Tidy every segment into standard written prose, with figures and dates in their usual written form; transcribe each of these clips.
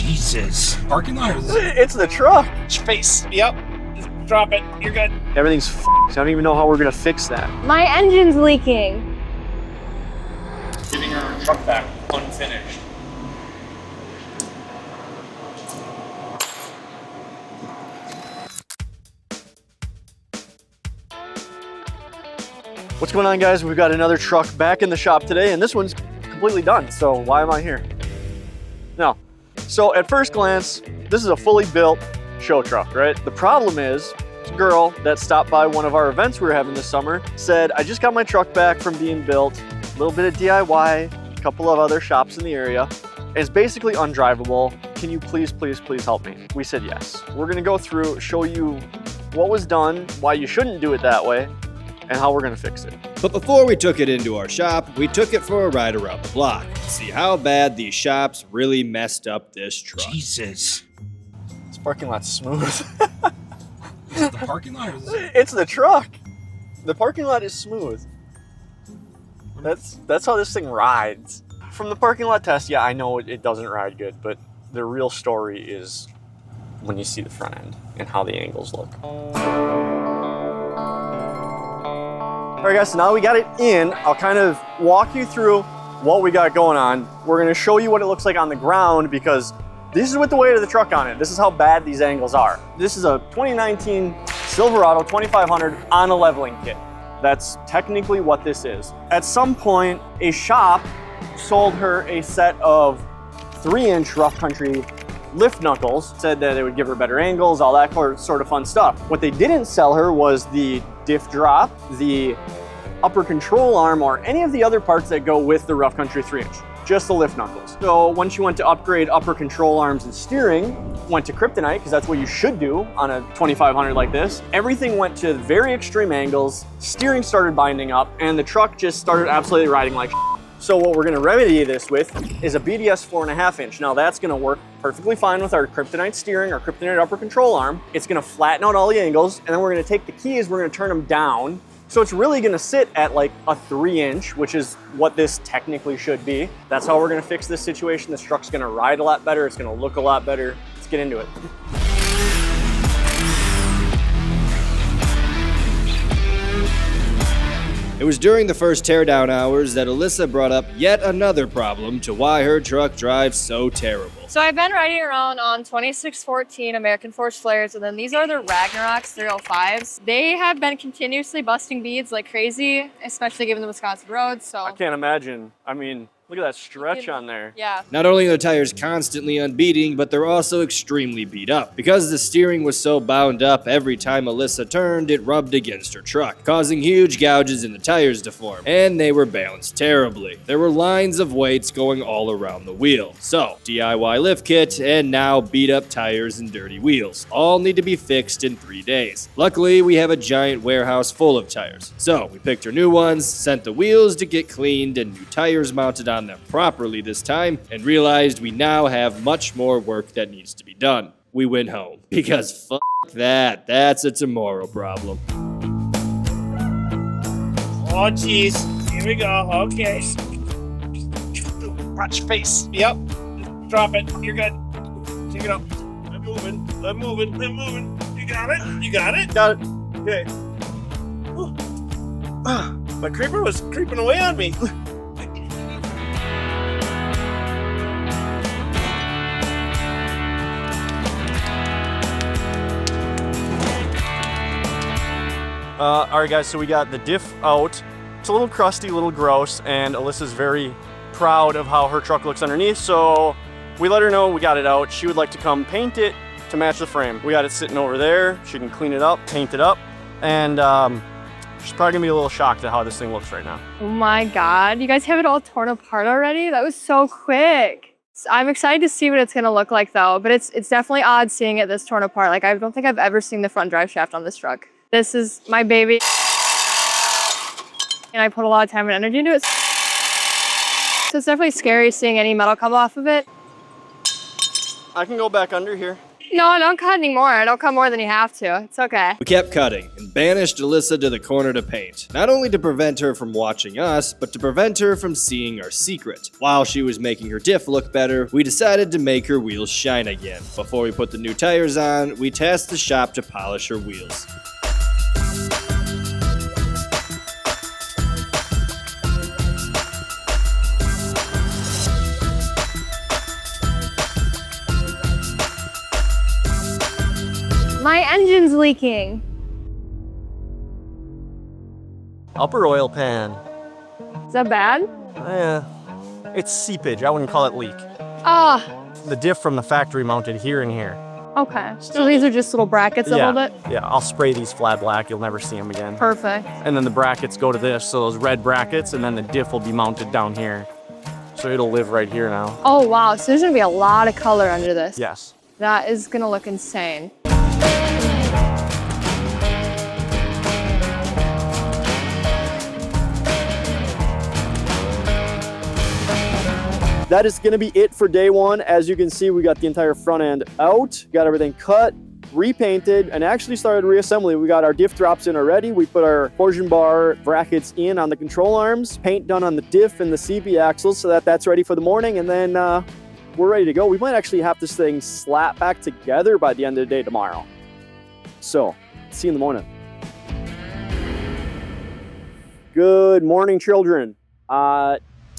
Jesus. Parking lot or It's the truck. space. Yep. Just drop it. You're good. Everything's f***ed. I don't even know how we're gonna fix that. My engine's leaking. Giving her truck back unfinished. What's going on, guys? We've got another truck back in the shop today, and this one's completely done. So why am I here? No. So at first glance, this is a fully built show truck, right? The problem is, this girl that stopped by one of our events we were having this summer said, I just got my truck back from being built, a little bit of DIY, a couple of other shops in the area. It's basically undrivable. Can you please help me? We said yes. We're gonna go through, show you what was done, why you shouldn't do it that way, and how we're gonna fix it. But before we took it into our shop, we took it for a ride around the block to see how bad these shops really messed up this truck. Jesus. This parking lot's smooth. Is it the parking lot or It's the truck. The parking lot is smooth. That's how this thing rides. From the parking lot test, yeah, I know it doesn't ride good, but the real story is when you see the front end and how the angles look. All right, guys, so now we got it in. I'll kind of walk you through what we got going on. We're gonna show you what it looks like on the ground because this is with the weight of the truck on it. This is how bad these angles are. This is a 2019 Silverado 2500 on a leveling kit. That's technically what this is. At some point, a shop sold her a set of 3-inch rough country lift knuckles, said that it would give her better angles, all that sort of fun stuff. What they didn't sell her was the diff drop, the upper control arm, or any of the other parts that go with the rough country 3-inch, just the lift knuckles. So when she went to upgrade upper control arms and steering, went to kryptonite, because that's what you should do on a 2500 like this, everything went to very extreme angles, steering started binding up, and the truck just started absolutely riding like shit. So what we're gonna remedy this with is a BDS 4.5 inch. Now that's gonna work perfectly fine with our kryptonite steering, our kryptonite upper control arm. It's gonna flatten out all the angles, and then we're gonna take the keys, we're gonna turn them down. So it's really gonna sit at like a 3-inch, which is what this technically should be. That's how we're gonna fix this situation. This truck's gonna ride a lot better, it's gonna look a lot better. Let's get into it. It was during the first teardown hours that Alyssa brought up yet another problem to why her truck drives so terrible. So I've been riding around on 2614 American Forged Flares, and then these are the Ragnarok 305s. They have been continuously busting beads like crazy, especially given the Wisconsin roads. So I can't imagine. I mean, look at that stretch on there. Yeah. Not only are the tires constantly unbeating, but they're also extremely beat up. Because the steering was so bound up, every time Alyssa turned, it rubbed against her truck, causing huge gouges in the tires to form. And they were balanced terribly. There were lines of weights going all around the wheel. So, DIY lift kit, and now beat up tires and dirty wheels. All need to be fixed in 3 days. Luckily, we have a giant warehouse full of tires. So, we picked her new ones, sent the wheels to get cleaned, and new tires mounted on them properly this time, and realized we now have much more work that needs to be done. We went home because fuck that. That's a tomorrow problem. Oh, jeez. Here we go. Okay. Watch your face. Yep. Drop it. You're good. Take it up. I'm moving. I'm moving. I'm moving. You got it? You got it? Got it. Okay. My creeper was creeping away on me. All right, guys, so we got the diff out. It's a little crusty, a little gross, and Alyssa's very proud of how her truck looks underneath, so we let her know we got it out. She would like to come paint it to match the frame. We got it sitting over there. She can clean it up, paint it up, and she's probably gonna be a little shocked at how this thing looks right now. Oh my God, you guys have it all torn apart already? That was so quick. So I'm excited to see what it's gonna look like though, but it's definitely odd seeing it this torn apart. Like I don't think I've ever seen the front drive shaft on this truck. This is my baby, and I put a lot of time and energy into it. So it's definitely scary seeing any metal come off of it. I can go back under here. No, don't cut anymore. Don't cut more than you have to. It's okay. We kept cutting and banished Alyssa to the corner to paint, not only to prevent her from watching us, but to prevent her from seeing our secret. While she was making her diff look better, we decided to make her wheels shine again. Before we put the new tires on, we tasked the shop to polish her wheels. My engine's leaking. Upper oil pan. Is that bad? Yeah, it's seepage. I wouldn't call it leak. Ah, The diff from the factory mounted here and here. okay. So these are just little brackets that hold it? Yeah, I'll spray these flat black. You'll never see them again. Perfect. And then the brackets go to this, so those red brackets, and then the diff will be mounted down here. So it'll live right here now. Oh, wow. So there's gonna be a lot of color under this. Yes. That is gonna look insane. That is going to be it for day one. As you can see, we got the entire front end out, got everything cut, repainted, and actually started reassembly. We got our diff drops in already. We put our torsion bar brackets in on the control arms, paint done on the diff and the CV axles so that that's ready for the morning, and then we're ready to go. We might actually have this thing slap back together by the end of the day tomorrow. So, see you in the morning. Good morning, children.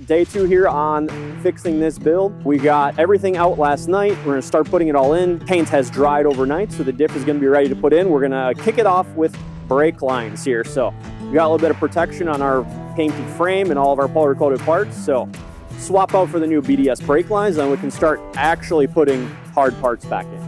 Day 2 here on fixing this build. We got everything out last night. We're gonna start putting it all in. Paint has dried overnight, so the diff is gonna be ready to put in. We're gonna kick it off with brake lines here. So we got a little bit of protection on our painted frame and all of our powder coated parts. So swap out for the new BDS brake lines, and we can start actually putting hard parts back in.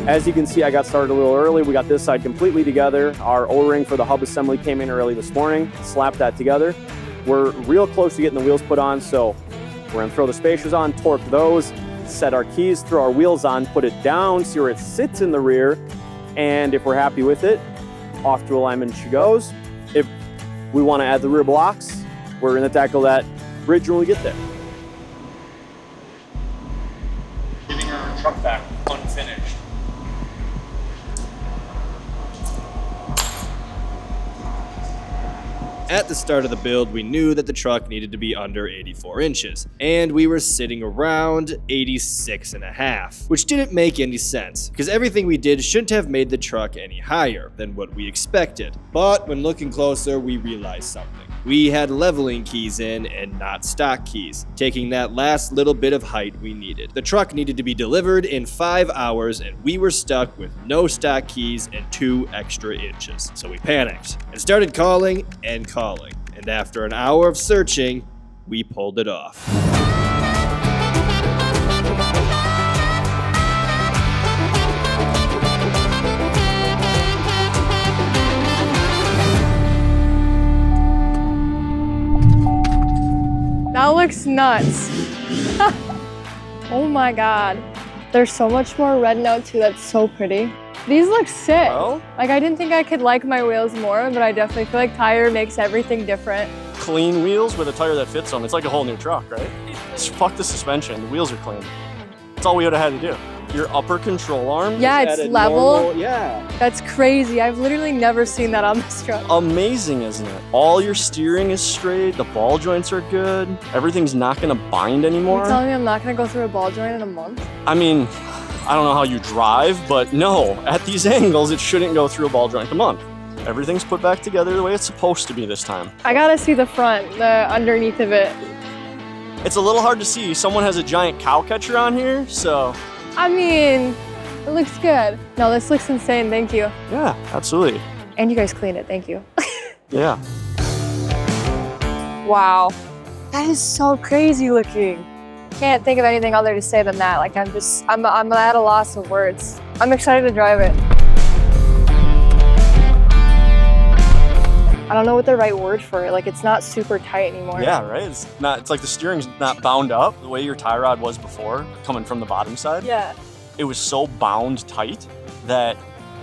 As you can see, I got started a little early. We got this side completely together. Our O-ring for the hub assembly came in early this morning, slapped that together. We're real close to getting the wheels put on, so we're gonna throw the spacers on, torque those, set our keys, throw our wheels on, put it down, see where it sits in the rear, and if we're happy with it, off to alignment she goes. If we wanna add the rear blocks, we're gonna tackle that bridge when we get there. Getting our truck back unfinished. At the start of the build, we knew that the truck needed to be under 84 inches, and we were sitting around 86.5, which didn't make any sense, because everything we did shouldn't have made the truck any higher than what we expected. But when looking closer, we realized something. We had leveling keys in and not stock keys, taking that last little bit of height we needed. The truck needed to be delivered in 5 hours, and we were stuck with no stock keys and 2 extra inches. So we panicked and started calling and calling. And after an hour of searching, we pulled it off. That looks nuts. Oh my God. There's so much more red now too. That's so pretty. These look sick. Well, Like I didn't think I could like my wheels more, but I definitely feel like tire makes everything different. clean wheels with a tire that fits them. It's like a whole new truck, right? Just fuck the suspension. The wheels are clean. That's all we would have had to do. Your upper control arm. Yeah, is it's at a level. normal- yeah. That's crazy. I've literally never seen that on this truck. Amazing, isn't it? All your steering is straight. The ball joints are good. Everything's not gonna bind You're anymore. telling me I'm not gonna go through a ball joint in a month? I mean, I don't know how you drive, but no, at these angles, it shouldn't go through a ball joint a month. Everything's put back together the way it's supposed to be this time. I gotta see the front, the underneath of it. It's a little hard to see. Someone has a giant cow catcher on here, so I mean, it looks good. No, this looks insane. Thank you. yeah, absolutely. And you guys cleaned it. Thank you. Yeah. Wow. That is so crazy looking. Can't think of anything other to say than that. Like I'm at a loss of words. I'm excited to drive it. I don't know what the right word for it. Like it's not super tight anymore. Yeah, right? It's not. It's like the steering's not bound up the way your tie rod was before, coming from the bottom side. Yeah. it was so bound tight that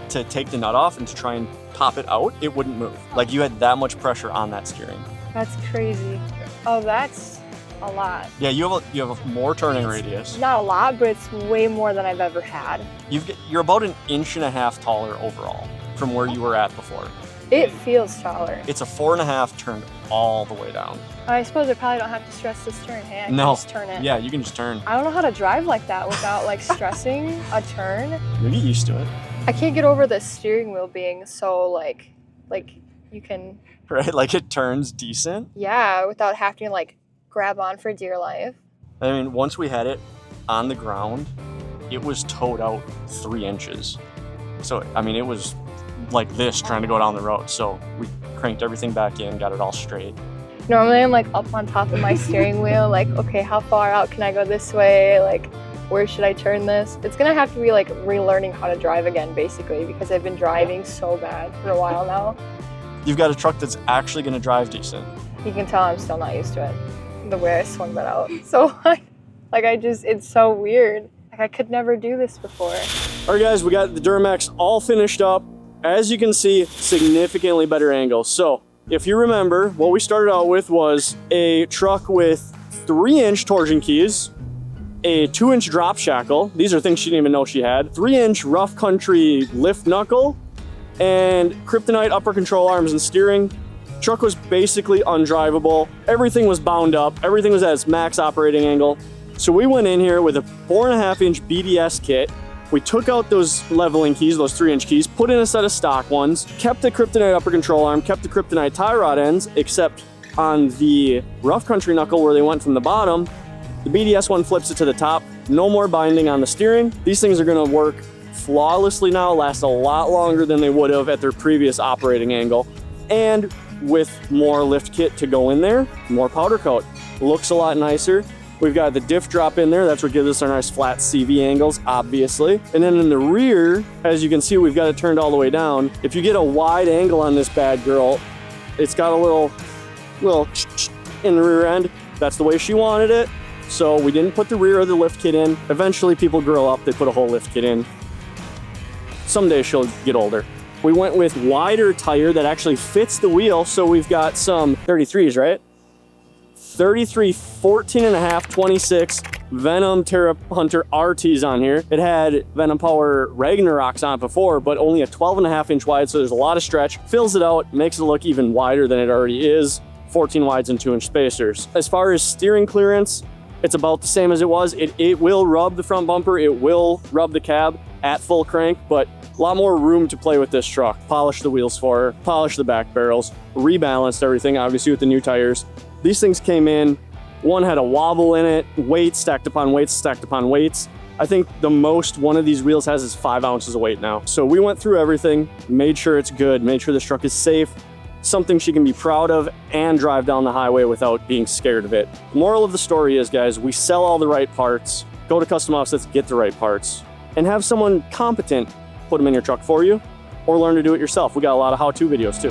to take the nut off and to try and pop it out, it wouldn't move. Like you had that much pressure on that steering. That's crazy. Oh, that's a lot. Yeah, you have a more turning radius. Not a lot, but it's way more than I've ever had. You're about 1.5 inches taller overall from where you were at before. It feels taller. It's a 4.5 turned all the way down. I suppose I probably don't have to stress this turn. Hey, I can No. just turn it. Yeah, you can just turn. I don't know how to drive like that without like stressing a turn. You'll get used to it. I can't get over the steering wheel being so like you can, Right? Like it turns decent. yeah, without having to like grab on for dear life. I mean, once we had it on the ground, it was towed out 3 inches. So, I mean, it was like this trying to go down the road. So we cranked everything back in, got it all straight. Normally I'm like up on top of my steering wheel, like, okay, how far out can I go this way? Like, where should I turn this? It's gonna have to be like relearning how to drive again, basically, because I've been driving so bad for a while now. You've got a truck that's actually going to drive decent. You can tell I'm still not used to it, the way I swung that out. So it's so weird. Like I could never do this before. All right, guys, we got the Duramax all finished up. As you can see, significantly better angle. So if you remember, what we started out with was a truck with 3-inch torsion keys, a 2-inch drop shackle. These are things she didn't even know she had. 3-inch rough country lift knuckle, and kryptonite upper control arms and steering. Truck was basically undrivable. Everything was bound up. Everything was at its max operating angle. So we went in here with a 4.5-inch BDS kit. We took out those leveling keys, those 3-inch keys, put in a set of stock ones, kept the kryptonite upper control arm, kept the kryptonite tie rod ends, except on the rough country knuckle where they went from the bottom, the BDS one flips it to the top. No more binding on the steering. These things are gonna work flawlessly now, last a lot longer than they would have at their previous operating angle. And with more lift kit to go in there, more powder coat. Looks a lot nicer. We've got the diff drop in there. That's what gives us our nice flat CV angles, obviously. And then in the rear, as you can see, we've got it turned all the way down. If you get a wide angle on this bad girl, it's got a little in the rear end. That's the way she wanted it. So we didn't put the rear of the lift kit in. Eventually people grow up, they put a whole lift kit in. Someday she'll get older. We went with wider tire that actually fits the wheel. So we've got some 33s, right? 33, 14.5, 26 Venom Terra Hunter RTs on here. It had Venom Power Ragnaroks on it before, but only a 12.5-inch wide, so there's a lot of stretch. Fills it out, makes it look even wider than it already is. 14 wides and 2-inch spacers. As far as steering clearance, it's about the same as it was. It will rub the front bumper, it will rub the cab at full crank, but a lot more room to play with this truck. Polish the wheels for her, polish the back barrels, rebalanced everything, obviously with the new tires. These things came in, one had a wobble in it, weights stacked upon weights, stacked upon weights. I think the most one of these wheels has is 5 ounces of weight now. So we went through everything, made sure it's good, made sure this truck is safe, something she can be proud of and drive down the highway without being scared of it. The moral of the story is, guys, we sell all the right parts, go to custom offsets, get the right parts, and have someone competent put them in your truck for you, or learn to do it yourself. We got a lot of how-to videos too.